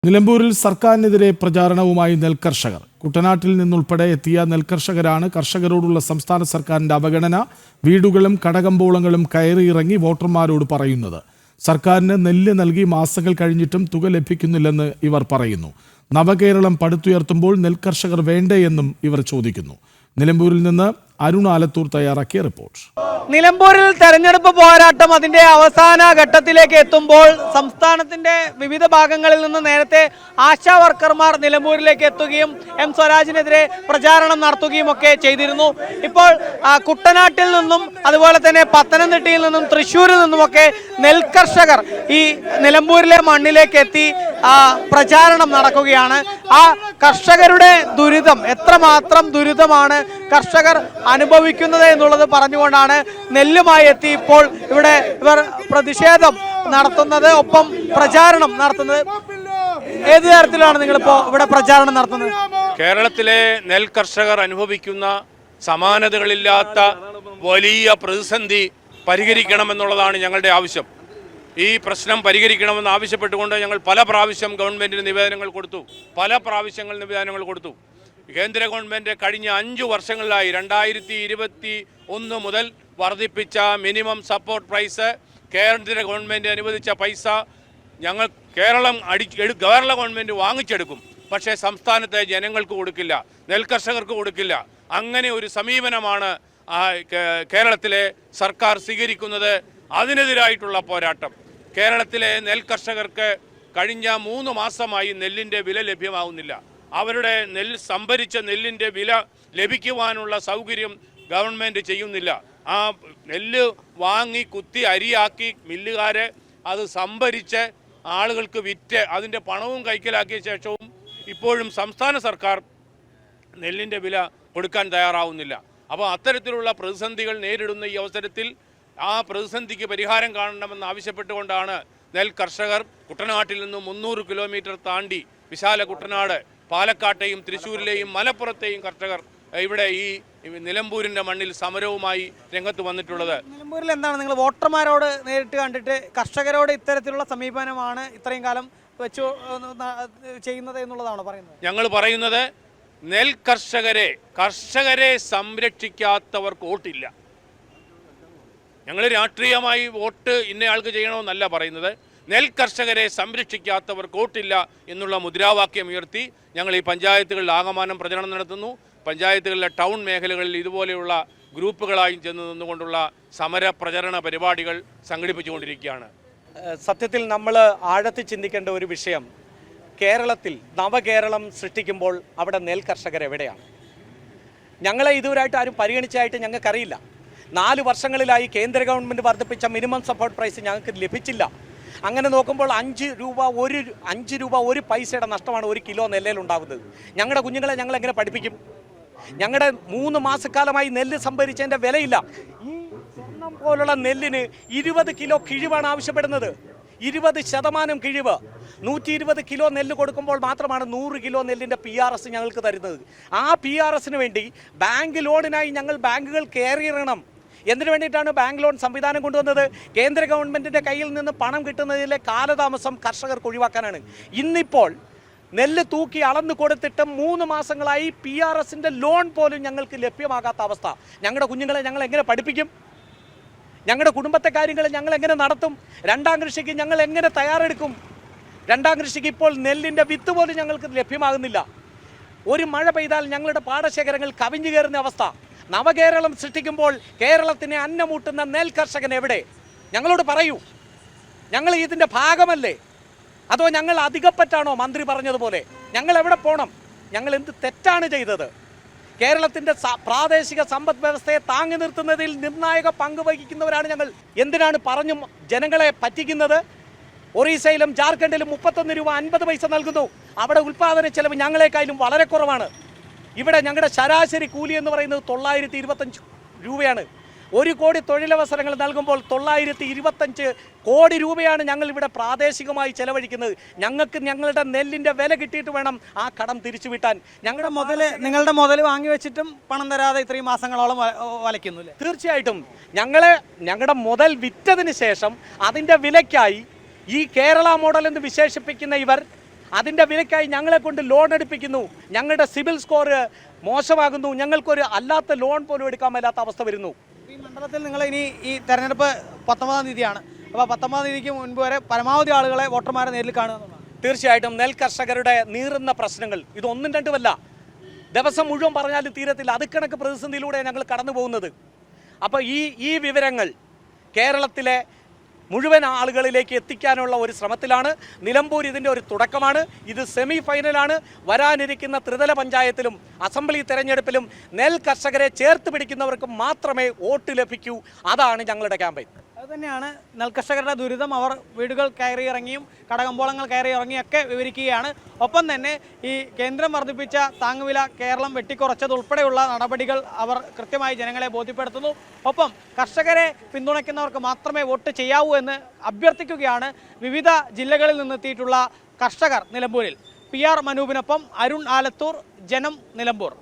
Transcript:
നിലമ്പൂരിൽ സർക്കാരിനെതിരെ പ്രചാരണവുമായി നെൽകർഷകർ. കുട്ടനാട്ടിൽ നിന്നുൾപ്പെടെ എത്തിയ നെൽകർഷകരാണ് കർഷകരോടുള്ള സംസ്ഥാന സർക്കാരിന്റെ അവഗണന, വീടുകളും കടകമ്പോളങ്ങളും കയറിയിറങ്ങി വോട്ടർമാരോട് പറയുന്നത്. സർക്കാരിന് നെല്ല് നൽകി മാസങ്ങൾ കഴിഞ്ഞിട്ടും തുക ലഭിക്കുന്നില്ലെന്ന് ഇവർ പറയുന്നു. നവകേരളം പടുത്തുയർത്തുമ്പോൾ നെൽകർഷകർ വേണ്ടേയെന്നും ഇവർ ചോദിക്കുന്നു. നിലമ്പൂരിൽ നിന്ന് അരുൺ ആലത്തൂർ തയ്യാറാക്കിയ റിപ്പോർട്ട്. നിലമ്പൂരിൽ തെരഞ്ഞെടുപ്പ് പോരാട്ടം അതിന്റെ അവസാന ഘട്ടത്തിലേക്ക് എത്തുമ്പോൾ സംസ്ഥാനത്തിന്റെ വിവിധ ഭാഗങ്ങളിൽ നിന്ന് നേരത്തെ ആശാ വർക്കർമാർ നിലമ്പൂരിലേക്ക് എത്തുകയും എം സ്വരാജിനെതിരെ പ്രചാരണം നടത്തുകയും ഒക്കെ ചെയ്തിരുന്നു. ഇപ്പോൾ കുട്ടനാട്ടിൽ നിന്നും അതുപോലെ തന്നെ പത്തനംതിട്ടയിൽ നിന്നും തൃശ്ശൂരിൽ നിന്നുമൊക്കെ നെൽകർഷകർ ഈ നിലമ്പൂരിലെ മണ്ണിലേക്ക് എത്തി പ്രചാരണം നടക്കുകയാണ്. ആ കർഷകരുടെ ദുരിതം, എത്രമാത്രം ദുരിതമാണ് കർഷകർ അനുഭവിക്കുന്നത് എന്നുള്ളത് പറഞ്ഞുകൊണ്ടാണ് നെല്ലുമായി എത്തി ഇപ്പോൾ ഇവിടെ ഇവർ പ്രതിഷേധം നടത്തുന്നത്, ഒപ്പം പ്രചാരണം നടത്തുന്നത്. ഏത് തരത്തിലാണ് നിങ്ങളിപ്പോ ഇവിടെ പ്രചാരണം നടത്തുന്നത്? കേരളത്തിലെ നെൽ കർഷകർ അനുഭവിക്കുന്ന സമാനതകളില്ലാത്ത വലിയ പ്രതിസന്ധി പരിഹരിക്കണമെന്നുള്ളതാണ് ഞങ്ങളുടെ ആവശ്യം. ഈ പ്രശ്നം പരിഹരിക്കണമെന്ന് ആവശ്യപ്പെട്ടുകൊണ്ട് ഞങ്ങൾ പല പ്രാവശ്യം ഗവൺമെന്റിന് നിവേദനങ്ങൾ കൊടുത്തു. കേന്ദ്ര ഗവൺമെന്റ് കഴിഞ്ഞ 5 വർഷങ്ങളിലായി 2021 മുതൽ വർദ്ധിപ്പിച്ച മിനിമം സപ്പോർട്ട് പ്രൈസ്, കേന്ദ്ര ഗവൺമെന്റ് അനുവദിച്ച പൈസ കേരള ഗവൺമെന്റ് വാങ്ങിച്ചെടുക്കും. പക്ഷേ സംസ്ഥാനത്തെ ജനങ്ങൾക്ക് കൊടുക്കില്ല, നെൽകർഷകർക്ക് കൊടുക്കില്ല. അങ്ങനെ ഒരു സമീപനമാണ് കേരളത്തിലെ സർക്കാർ സ്വീകരിക്കുന്നത്. അതിനെതിരായിട്ടുള്ള പോരാട്ടം. കേരളത്തിലെ നെൽകർഷകർക്ക് കഴിഞ്ഞ 3 മാസമായി നെല്ലിൻ്റെ വില ലഭ്യമാവുന്നില്ല. അവരുടെ സംഭരിച്ച നെല്ലിൻ്റെ വില ലഭിക്കുവാനുള്ള സൗകര്യം ഗവൺമെൻറ് ചെയ്യുന്നില്ല. ആ നെല്ല് വാങ്ങി കുത്തി അരിയാക്കി മില്ലുകാരെ അത് സംഭരിച്ച് ആളുകൾക്ക് വിറ്റ് അതിൻ്റെ പണവും കൈക്കലാക്കിയ ശേഷവും ഇപ്പോഴും സംസ്ഥാന സർക്കാർ നെല്ലിൻ്റെ വില കൊടുക്കാൻ തയ്യാറാവുന്നില്ല. അപ്പോൾ അത്തരത്തിലുള്ള പ്രതിസന്ധികൾ നേരിടുന്ന ഈ അവസരത്തിൽ ആ പ്രതിസന്ധിക്ക് പരിഹാരം കാണണമെന്ന് ആവശ്യപ്പെട്ടുകൊണ്ടാണ് നെൽ കർഷകർ കുട്ടനാട്ടിൽ നിന്നും 300 കിലോമീറ്റർ താണ്ടി വിശാല കുട്ടനാട്, പാലക്കാട്ടെയും തൃശ്ശൂരിലെയും മലപ്പുറത്തെയും കർഷകർ ഇവിടെ ഈ നിലമ്പൂരിന്റെ മണ്ണിൽ സമരവുമായി രംഗത്ത് വന്നിട്ടുള്ളത്. നിലമ്പൂരിൽ എന്താണ് നിങ്ങൾ വോട്ടർമാരോട് നേരിട്ട് കണ്ടിട്ട് കർഷകരോട് ഇത്തരത്തിലുള്ള സമീപനമാണ് ഇത്രയും കാലം വെച്ചു ചെയ്യുന്നത് എന്നുള്ളതാണോ പറയുന്നത്? ഞങ്ങൾ പറയുന്നത് നെൽ കർഷകരെ സംരക്ഷിക്കാത്തവർക്ക് വോട്ടില്ല. ഞങ്ങൾ രാഷ്ട്രീയമായി വോട്ട് ഇന്നയാൾക്ക് ചെയ്യണമെന്നല്ല പറയുന്നത്. നെൽ കർഷകരെ സംരക്ഷിക്കാത്തവർക്ക് വോട്ടില്ല എന്നുള്ള മുദ്രാവാക്യം ഉയർത്തി ഞങ്ങൾ ഈ പഞ്ചായത്തുകളിൽ ആകമാനം പ്രചരണം നടത്തുന്നു. പഞ്ചായത്തുകളിലെ ടൗൺ മേഖലകളിൽ ഇതുപോലെയുള്ള ഗ്രൂപ്പുകളായും ചെന്ന് നിന്നുകൊണ്ടുള്ള സമര പ്രചരണ പരിപാടികൾ സംഘടിപ്പിച്ചുകൊണ്ടിരിക്കുകയാണ്. സത്യത്തിൽ നമ്മൾ ആഴത്തിൽ ചിന്തിക്കേണ്ട ഒരു വിഷയം, കേരളത്തിൽ നവകേരളം സൃഷ്ടിക്കുമ്പോൾ അവിടെ നെൽ കർഷകർ എവിടെയാണ്? ഞങ്ങളെ ഇതുവരെയായിട്ട് ആരും പരിഗണിച്ചായിട്ട് ഞങ്ങൾക്കറിയില്ല. 4 വർഷങ്ങളിലായി കേന്ദ്ര ഗവൺമെൻറ് വർദ്ധിപ്പിച്ച മിനിമം സപ്പോർട്ട് പ്രൈസ് ഞങ്ങൾക്ക് ലഭിച്ചില്ല. അങ്ങനെ നോക്കുമ്പോൾ 5 രൂപ ഒരു പൈസയുടെ നഷ്ടമാണ് 1 കിലോ നെല്ലിൽ ഉണ്ടാകുന്നത്. ഞങ്ങളുടെ കുഞ്ഞുങ്ങളെ ഞങ്ങൾ എങ്ങനെ പഠിപ്പിക്കും? ഞങ്ങളുടെ 3 മാസക്കാലമായി നെല്ല് സംഭരിച്ചതിൻ്റെ വിലയില്ല. ഈ സ്വർണം പോലുള്ള നെല്ലിന് 20 കിലോ കിഴിവാണ് ആവശ്യപ്പെടുന്നത്. 20% കിഴിവ്. 120 കിലോ നെല്ല് കൊടുക്കുമ്പോൾ മാത്രമാണ് 100 കിലോ നെല്ലിൻ്റെ PRS ഞങ്ങൾക്ക് തരുന്നത്. ആ PRSന് വേണ്ടി ബാങ്ക് ലോണിനായി ഞങ്ങൾ ബാങ്കുകൾ കയറിയിറങ്ങണം. എന്തിനു വേണ്ടിയിട്ടാണ് ബാങ്ക് ലോൺ സംവിധാനം കൊണ്ടുവന്നത്? കേന്ദ്ര ഗവൺമെൻറ്റിൻ്റെ കയ്യിൽ നിന്ന് പണം കിട്ടുന്നതിലെ കാലതാമസം കർഷകർക്ക് ഒഴിവാക്കാനാണ്. ഇന്നിപ്പോൾ നെല്ല് തൂക്കി അളന്നു കൊടുത്തിട്ട് 3 മാസങ്ങളായി PRSൻ്റെ ലോൺ പോലും ഞങ്ങൾക്ക് ലഭ്യമാകാത്ത അവസ്ഥ. ഞങ്ങളുടെ കുഞ്ഞുങ്ങളെ ഞങ്ങൾ എങ്ങനെ പഠിപ്പിക്കും? ഞങ്ങളുടെ കുടുംബത്തെ കാര്യങ്ങൾ ഞങ്ങൾ എങ്ങനെ നടത്തും? 2ാം കൃഷിക്ക് ഞങ്ങൾ എങ്ങനെ തയ്യാറെടുക്കും? 2ാം കൃഷിക്ക് ഇപ്പോൾ നെല്ലിൻ്റെ വിത്ത് പോലും ഞങ്ങൾക്ക് ലഭ്യമാകുന്നില്ല. ഒരു മഴ പെയ്താൽ ഞങ്ങളുടെ പാടശേഖരങ്ങൾ കവിഞ്ഞു കയറുന്ന അവസ്ഥ. നവകേരളം സൃഷ്ടിക്കുമ്പോൾ കേരളത്തിനെ അന്നമൂട്ടുന്ന നെൽ കർഷകൻ എവിടെ? ഞങ്ങളോട് പറയൂ. ഞങ്ങൾ ഇതിൻ്റെ ഭാഗമല്ലേ? അതോ ഞങ്ങൾ അധികപ്പറ്റാണോ? മന്ത്രി പറഞ്ഞതുപോലെ ഞങ്ങൾ എവിടെ പോകണം? ഞങ്ങൾ എന്ത് തെറ്റാണ് ചെയ്തത്? കേരളത്തിൻ്റെ പ്രാദേശിക സമ്പദ് വ്യവസ്ഥയെ താങ്ങി നിർത്തുന്നതിൽ നിർണായക പങ്ക് വഹിക്കുന്നവരാണ് ഞങ്ങൾ. എന്തിനാണ് പറഞ്ഞും ജനങ്ങളെ പറ്റിക്കുന്നത്? ഒറീസയിലും ജാർഖണ്ഡിലും 31 രൂപ 50 പൈസ നൽകുന്നു. അവിടെ ഉൽപ്പാദന ചെലവ് ഞങ്ങളെക്കാളും വളരെ കുറവാണ്. ഇവിടെ ഞങ്ങളുടെ ശരാശരി കൂലി എന്ന് പറയുന്നത് 925 രൂപയാണ്. 1 കോടി തൊഴിലവസരങ്ങൾ നൽകുമ്പോൾ 925 കോടി രൂപയാണ് ഞങ്ങൾ ഇവിടെ പ്രാദേശികമായി ചെലവഴിക്കുന്നത്. ഞങ്ങൾക്ക് ഞങ്ങളുടെ നെല്ലിൻ്റെ വില കിട്ടിയിട്ട് വേണം ആ കടം തിരിച്ചു വിട്ടാൻ. നിങ്ങളുടെ മുതൽ വാങ്ങി വെച്ചിട്ടും പണം തരാതെ ഇത്രയും മാസങ്ങളോളം വലയ്ക്കുന്നു. തീർച്ചയായിട്ടും ഞങ്ങളുടെ മുതൽ വിറ്റതിന് ശേഷം അതിൻ്റെ വിലയ്ക്കായി ഈ കേരള മോഡൽ എന്ന് വിശേഷിപ്പിക്കുന്ന ഇവർ അതിൻ്റെ വിലയ്ക്കായി ഞങ്ങളെ കൊണ്ട് ലോൺ എടുപ്പിക്കുന്നു. ഞങ്ങളുടെ സിബിൽ സ്കോർ മോശമാകുന്നു. ഞങ്ങൾക്കൊരു അല്ലാത്ത ലോൺ പോലും എടുക്കാൻ മേലാത്ത അവസ്ഥ വരുന്നു. ഈ മണ്ഡലത്തിൽ നിങ്ങൾ ഇനി ഈ തെരഞ്ഞെടുപ്പ് 19-ാം തീയതിയാണ്. അപ്പോൾ 19-ാം തീയതിക്ക് മുൻപ് വരെ പരമാവധി ആളുകളെ വോട്ടർമാരെ നേരിൽ കാണുക. തീർച്ചയായിട്ടും നെൽ കർഷകരുടെ നീറുന്ന പ്രശ്നങ്ങൾ ഇതൊന്നും രണ്ടുമല്ല, ദിവസം മുഴുവൻ പറഞ്ഞാലും തീരത്തില്ല. അതുകണക്ക് പ്രതിസന്ധിയിലൂടെ ഞങ്ങൾ കടന്നു പോകുന്നത്. അപ്പോൾ ഈ വിവരങ്ങൾ കേരളത്തിലെ മുഴുവൻ ആളുകളിലേക്ക് എത്തിക്കാനുള്ള ഒരു ശ്രമത്തിലാണ്. നിലമ്പൂർ ഇതിൻ്റെ ഒരു തുടക്കമാണ്. ഇത് സെമി ഫൈനലാണ്. വരാനിരിക്കുന്ന ത്രിതല പഞ്ചായത്തിലും അസംബ്ലി തെരഞ്ഞെടുപ്പിലും നെൽ കർഷകരെ ചേർത്ത് പിടിക്കുന്നവർക്ക് മാത്രമേ വോട്ട് ലഭിക്കൂ. അതാണ് ഞങ്ങളുടെ ക്യാമ്പയിൻ. അതുതന്നെയാണ് നെൽകർഷകരുടെ ദുരിതം. അവർ വീടുകൾ കയറി ഇറങ്ങിയും കടകമ്പോളങ്ങൾ കയറി ഇറങ്ങിയൊക്കെ വിവരിക്കുകയാണ്. ഒപ്പം തന്നെ ഈ കേന്ദ്രം വർദ്ധിപ്പിച്ച താങ്ങുവില കേരളം വെട്ടിക്കുറച്ചതുൾപ്പെടെയുള്ള നടപടികൾ അവർ കൃത്യമായി ജനങ്ങളെ ബോധ്യപ്പെടുത്തുന്നു. ഒപ്പം കർഷകരെ പിന്തുണയ്ക്കുന്നവർക്ക് മാത്രമേ വോട്ട് ചെയ്യാവൂ എന്ന് അഭ്യർത്ഥിക്കുകയാണ് വിവിധ ജില്ലകളിൽ നിന്നെത്തിയിട്ടുള്ള കർഷകർ നിലമ്പൂരിൽ. PR മനൂപിനൊപ്പം അരുൺ ആലത്തൂർ, ജനം, നിലമ്പൂർ.